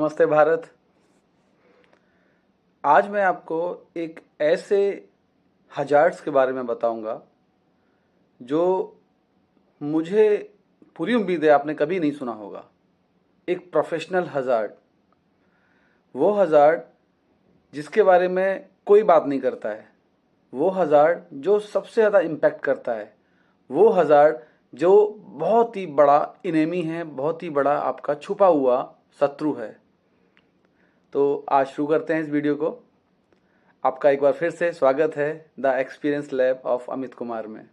नमस्ते भारत। आज मैं आपको एक ऐसे हजार्ड्स के बारे में बताऊंगा जो मुझे पूरी उम्मीद है आपने कभी नहीं सुना होगा। एक प्रोफेशनल हजार्ड, वो हजार्ड जिसके बारे में कोई बात नहीं करता है, वो हजार्ड जो सबसे ज़्यादा इम्पैक्ट करता है, वो हजार्ड जो बहुत ही बड़ा इनेमी है, बहुत ही बड़ा आपका छुपा हुआ शत्रु है। तो आज शुरू करते हैं इस वीडियो को। आपका एक बार फिर से स्वागत है the experience lab of Amit Kumar में।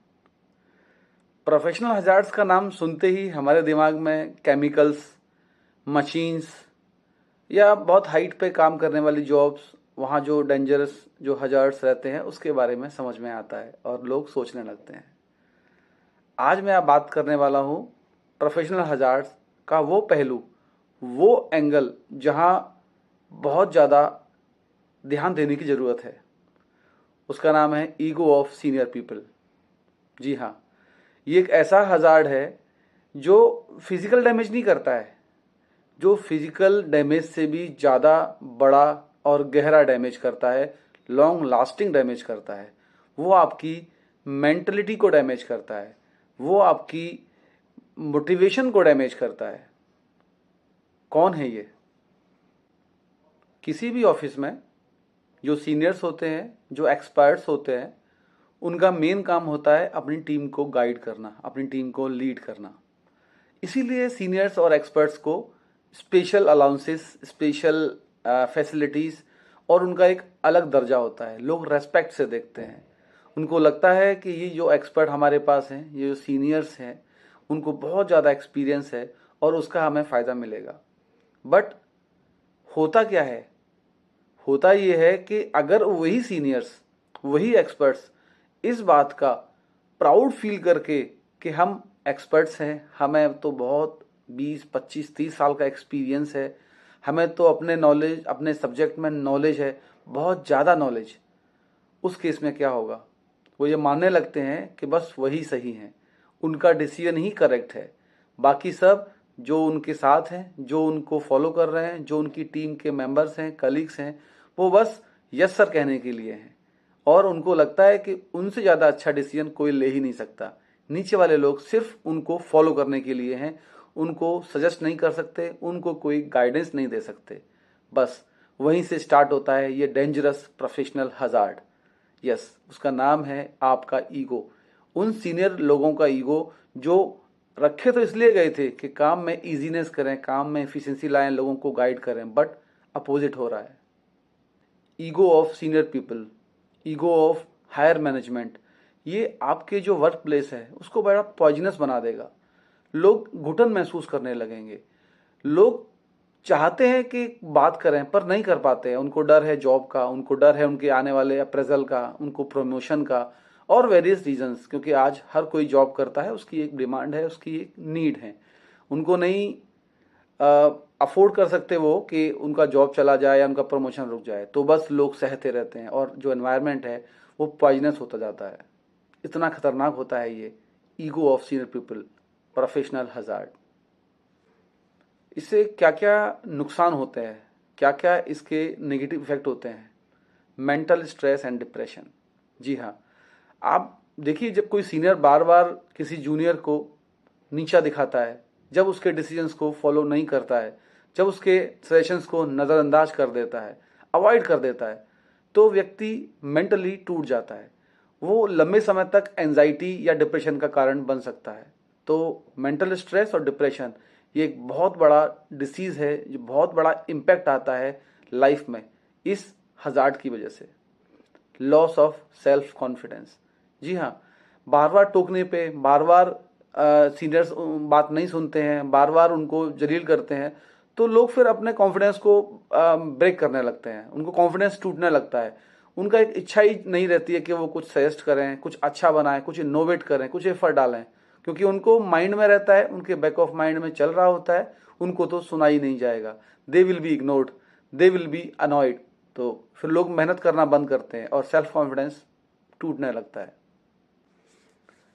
प्रोफेशनल हजार्ड्स का नाम सुनते ही हमारे दिमाग में केमिकल्स, मशीन्स या बहुत हाइट पे काम करने वाली जॉब्स, वहाँ जो डेंजरस जो हजार्ड्स रहते हैं उसके बारे में समझ में आता है और लोग सोचने लगते हैं। आज मैं बात करने वाला हूँ प्रोफेशनल हजार्ड्स का वो पहलू, वो एंगल जहाँ बहुत ज़्यादा ध्यान देने की ज़रूरत है। उसका नाम है ईगो ऑफ सीनियर पीपल। जी हाँ, ये एक ऐसा हजार्ड है जो फिजिकल डैमेज नहीं करता है, जो फिजिकल डैमेज से भी ज़्यादा बड़ा और गहरा डैमेज करता है, लॉन्ग लास्टिंग डैमेज करता है। वो आपकी मेंटलिटी को डैमेज करता है, वो आपकी मोटिवेशन को डैमेज करता है। कौन है ये? किसी भी ऑफिस में जो सीनियर्स होते हैं, जो एक्सपर्ट्स होते हैं, उनका मेन काम होता है अपनी टीम को गाइड करना, अपनी टीम को लीड करना। इसीलिए सीनियर्स और एक्सपर्ट्स को स्पेशल अलाउंसेस, स्पेशल फैसिलिटीज़ और उनका एक अलग दर्जा होता है। लोग रेस्पेक्ट से देखते हैं। उनको लगता है कि ये जो एक्सपर्ट हमारे पास हैं, ये जो सीनियर्स हैं, उनको बहुत ज़्यादा एक्सपीरियंस है और उसका हमें फ़ायदा मिलेगा। बट होता क्या है? होता ये है कि अगर वही सीनियर्स, वही एक्सपर्ट्स इस बात का प्राउड फील करके कि हम एक्सपर्ट्स हैं, हमें तो बहुत 20, 25, 30 साल का एक्सपीरियंस है, हमें तो अपने नॉलेज, अपने सब्जेक्ट में नॉलेज है, बहुत ज़्यादा नॉलेज, उस केस में क्या होगा? वो ये मानने लगते हैं कि बस वही सही हैं, उनका डिसीजन ही करेक्ट है, बाकी सब जो उनके साथ हैं, जो उनको फॉलो कर रहे हैं, जो उनकी टीम के मेंबर्स हैं, कलीग्स हैं, वो बस यस सर कहने के लिए हैं। और उनको लगता है कि उनसे ज़्यादा अच्छा डिसीजन कोई ले ही नहीं सकता। नीचे वाले लोग सिर्फ उनको फॉलो करने के लिए हैं, उनको सजेस्ट नहीं कर सकते, उनको कोई गाइडेंस नहीं दे सकते। बस वहीं से स्टार्ट होता है ये डेंजरस प्रोफेशनल हजार्ड। यस, उसका नाम है आपका ईगो। उन सीनियर लोगों का ईगो जो रखे तो इसलिए गए थे कि काम में इजीनेस करें, काम में एफिशिएंसी लाएं, लोगों को गाइड करें, बट अपोजिट हो रहा है। Ego of senior people, ego of higher management, ये आपके जो वर्क प्लेस है उसको बड़ा पॉइजनस बना देगा। लोग घुटन महसूस करने लगेंगे। लोग चाहते हैं कि बात करें पर नहीं कर पाते हैं। उनको डर है जॉब का, उनको डर है उनके आने वाले अप्रेजल का, उनको प्रमोशन का और वेरियस रीजंस, क्योंकि आज हर कोई जॉब करता है, उसकी एक डिमांड है, उसकी एक नीड है। उनको नहीं अफोर्ड कर सकते वो कि उनका जॉब चला जाए या उनका प्रमोशन रुक जाए, तो बस लोग सहते रहते हैं और जो एनवायरनमेंट है वो पॉइजनस होता जाता है। इतना खतरनाक होता है ये ego of senior people, professional hazard. इससे क्या क्या नुकसान होते हैं, क्या क्या इसके नेगेटिव इफेक्ट होते हैं? Mental stress and depression. जी हाँ, आप देखिए, जब कोई सीनियर बार बार किसी जूनियर को नीचा दिखाता है, जब उसके डिसीजंस को फॉलो नहीं करता है, जब उसके सजेशंस को नज़रअंदाज कर देता है, अवॉइड कर देता है, तो व्यक्ति मेंटली टूट जाता है। वो लंबे समय तक एंजाइटी या डिप्रेशन का कारण बन सकता है। तो मेंटल स्ट्रेस और डिप्रेशन ये एक बहुत बड़ा डिसीज़ है, जो बहुत बड़ा इम्पैक्ट आता है लाइफ में इस हजार्ड की वजह से। Loss of self confidence. जी हाँ, बार बार टोकने पे, बार बार सीनियर्स बात नहीं सुनते हैं, बार बार उनको जलील करते हैं, तो लोग फिर अपने कॉन्फिडेंस को ब्रेक करने लगते हैं, उनको कॉन्फिडेंस टूटने लगता है। उनका एक इच्छा ही नहीं रहती है कि वो कुछ सजेस्ट करें, कुछ अच्छा बनाएं, कुछ इनोवेट करें, कुछ एफर्ट डालें, क्योंकि उनको माइंड में रहता है, उनके बैक ऑफ माइंड में चल रहा होता है, उनको तो सुना ही नहीं जाएगा। They will be ignored, they will be annoyed. तो फिर लोग मेहनत करना बंद करते हैं और सेल्फ कॉन्फिडेंस टूटने लगता है।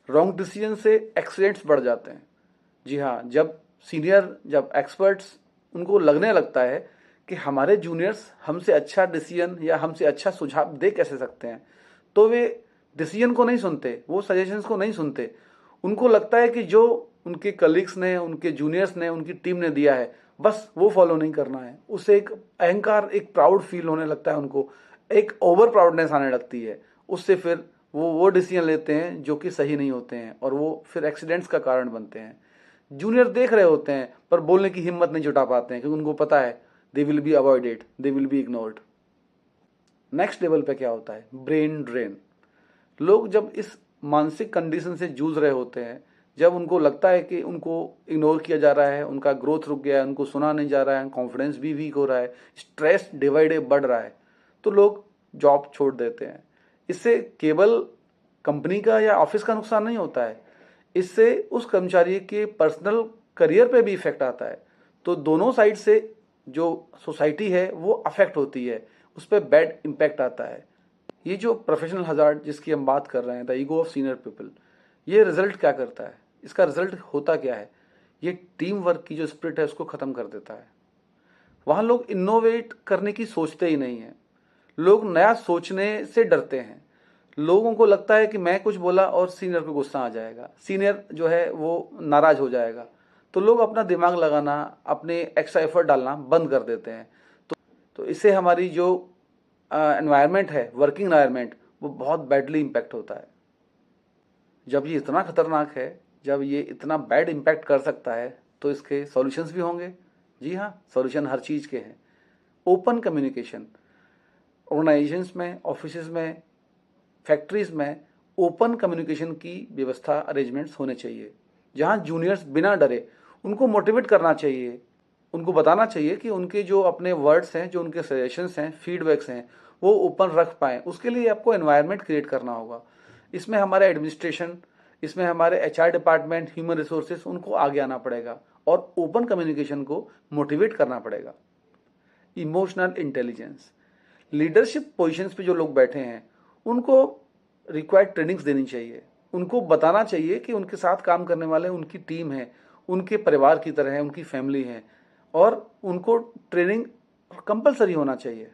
रॉन्ग डिसीजन से एक्सीडेंट्स बढ़ जाते हैं। जी हाँ, जब सीनियर, जब एक्सपर्ट्स, उनको लगने लगता है कि हमारे जूनियर्स हमसे अच्छा डिसीजन या हमसे अच्छा सुझाव दे कैसे सकते हैं, तो वे डिसीजन को नहीं सुनते, वो सजेशंस को नहीं सुनते। उनको लगता है कि जो उनके कलीग्स ने, उनके जूनियर्स ने, उनकी टीम ने दिया है, बस वो फॉलो नहीं करना है। उससे एक अहंकार, एक प्राउड फील होने लगता है उनको, एक ओवर प्राउडनेस आने लगती है। उससे फिर वो डिसीजन लेते हैं जो कि सही नहीं होते हैं, और वो फिर एक्सीडेंट्स का कारण बनते हैं। जूनियर देख रहे होते हैं पर बोलने की हिम्मत नहीं जुटा पाते हैं, क्योंकि उनको पता है they will be avoided, they will be ignored. Next level पे क्या होता है? Brain drain. लोग जब इस मानसिक कंडीशन से जूझ रहे होते हैं, जब उनको लगता है कि उनको इग्नोर किया जा रहा है, उनका ग्रोथ रुक गया है, उनको सुना नहीं जा रहा है, कॉन्फिडेंस भी वीक हो रहा है, स्ट्रेस डिवाइड बढ़ रहा है, तो लोग जॉब छोड़ देते हैं। इससे केवल कंपनी का या ऑफिस का नुकसान नहीं होता है, इससे उस कर्मचारी के पर्सनल करियर पे भी इफेक्ट आता है। तो दोनों साइड से जो सोसाइटी है वो अफेक्ट होती है, उस पर बैड इम्पैक्ट आता है। ये जो प्रोफेशनल हजार्ड जिसकी हम बात कर रहे हैं, the ego of senior people, ये रिजल्ट क्या करता है? इसका रिजल्ट होता क्या है? ये टीम वर्क की जो स्पिरिट है उसको खत्म कर देता है। वहां लोग इनोवेट करने की सोचते ही नहीं है, लोग नया सोचने से डरते हैं। लोगों को लगता है कि मैं कुछ बोला और सीनियर को गुस्सा आ जाएगा, सीनियर जो है वो नाराज हो जाएगा, तो लोग अपना दिमाग लगाना, अपने एक्स्ट्रा एफर्ट डालना बंद कर देते हैं। तो इससे हमारी जो एनवायरनमेंट है, वर्किंग एनवायरनमेंट, वो बहुत बैडली इम्पैक्ट होता है। जब ये इतना खतरनाक है, जब ये इतना बैड इम्पैक्ट कर सकता है, तो इसके सॉल्यूशंस भी होंगे। जी हाँ, सॉल्यूशन हर चीज़ के हैं। ओपन कम्युनिकेशन, ऑर्गेनाइजेशंस में, ऑफिस में, फैक्ट्रीज में ओपन कम्युनिकेशन की व्यवस्था, अरेंजमेंट्स होने चाहिए, जहां जूनियर्स बिना डरे, उनको मोटिवेट करना चाहिए, उनको बताना चाहिए कि उनके जो अपने वर्ड्स हैं, जो उनके सजेशंस हैं, फीडबैक्स हैं, वो ओपन रख पाएँ। उसके लिए आपको एनवायरनमेंट क्रिएट करना होगा। इसमें हमारे एडमिनिस्ट्रेशन, इसमें हमारे एचआर डिपार्टमेंट, ह्यूमन रिसोर्सेज, उनको आगे आना पड़ेगा और ओपन कम्युनिकेशन को मोटिवेट करना पड़ेगा। इमोशनल इंटेलिजेंस, लीडरशिप पोजीशंस पे जो लोग बैठे हैं उनको रिक्वायर्ड ट्रेनिंग्स देनी चाहिए। उनको बताना चाहिए कि उनके साथ काम करने वाले उनकी टीम है, उनके परिवार की तरह है, उनकी फैमिली है, और उनको ट्रेनिंग कंपलसरी होना चाहिए।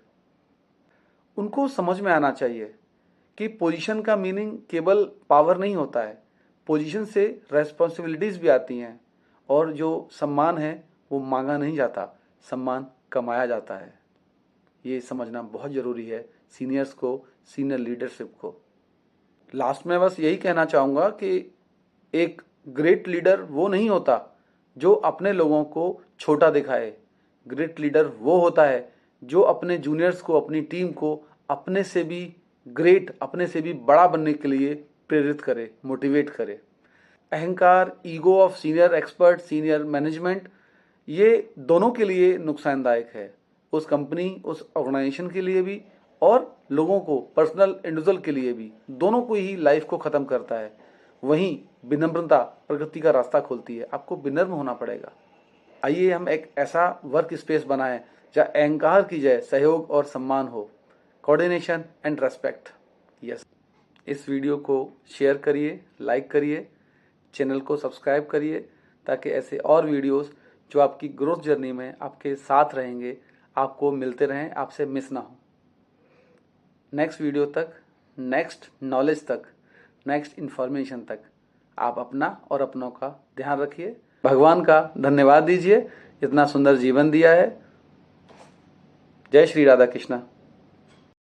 उनको समझ में आना चाहिए कि पोजीशन का मीनिंग केवल पावर नहीं होता है, पोजीशन से रेस्पॉन्सिबिलिटीज भी आती हैं, और जो सम्मान है वो मांगा नहीं जाता, सम्मान कमाया जाता है। ये समझना बहुत ज़रूरी है सीनियर्स को, सीनियर लीडरशिप को। लास्ट में बस यही कहना चाहूँगा कि एक ग्रेट लीडर वो नहीं होता जो अपने लोगों को छोटा दिखाए। ग्रेट लीडर वो होता है जो अपने जूनियर्स को, अपनी टीम को अपने से भी ग्रेट, अपने से भी बड़ा बनने के लिए प्रेरित करे, मोटिवेट करे। अहंकार, ego of senior expert, senior management, ये दोनों के लिए नुकसानदायक है, उस कंपनी, उस ऑर्गेनाइजेशन के लिए भी, और लोगों को, पर्सनल इंडिविजुअल के लिए भी, दोनों को ही लाइफ को ख़त्म करता है। वहीं विनम्रता प्रगति का रास्ता खोलती है। आपको विनम्र होना पड़ेगा। आइए हम एक ऐसा वर्क स्पेस बनाएं जहाँ अहंकार की जगह सहयोग और सम्मान हो, कोऑर्डिनेशन एंड रेस्पेक्ट। यस, इस वीडियो को शेयर करिए, लाइक करिए, चैनल को सब्सक्राइब करिए, ताकि ऐसे और वीडियोस जो आपकी ग्रोथ जर्नी में आपके साथ रहेंगे, आपको मिलते रहें, आपसे मिस ना हो। नेक्स्ट वीडियो तक, नेक्स्ट नॉलेज तक, नेक्स्ट इन्फॉर्मेशन तक आप अपना और अपनों का ध्यान रखिए। भगवान का धन्यवाद दीजिए, इतना सुंदर जीवन दिया है। जय श्री राधा कृष्णा।